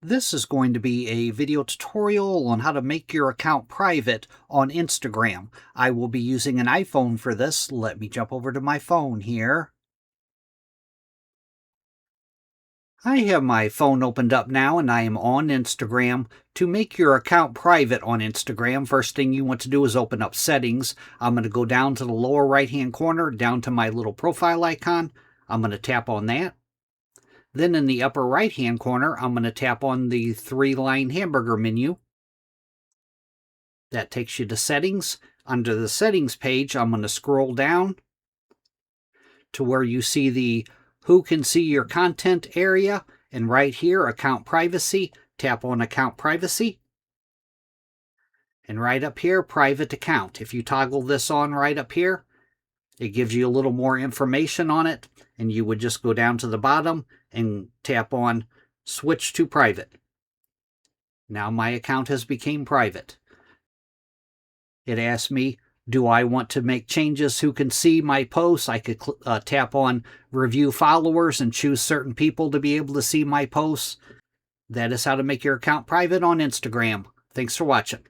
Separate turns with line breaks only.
This is going to be a video tutorial on how to make your account private on Instagram. I will be using an iPhone for this. Let me jump over to my phone here. I have my phone opened up now and I am on Instagram. To make your account private on Instagram, first thing you want to do is open up settings. I'm going to go down to the lower right hand corner, down to my little profile icon. I'm going to tap on that. Then in the upper right-hand corner, I'm going to tap on the three-line hamburger menu. That takes you to Settings. Under the Settings page, I'm going to scroll down to where you see the Who Can See Your Content area. And right here, Account Privacy. Tap on Account Privacy. And right up here, Private Account. If you toggle this on right up here, it gives you a little more information on it. And you would just go down to the bottom and tap on Switch to Private. Now my account has become private. It asks me, do I want to make changes who can see my posts? I could tap on Review Followers and choose certain people to be able to see my posts. That is how to make your account private on Instagram. Thanks for watching.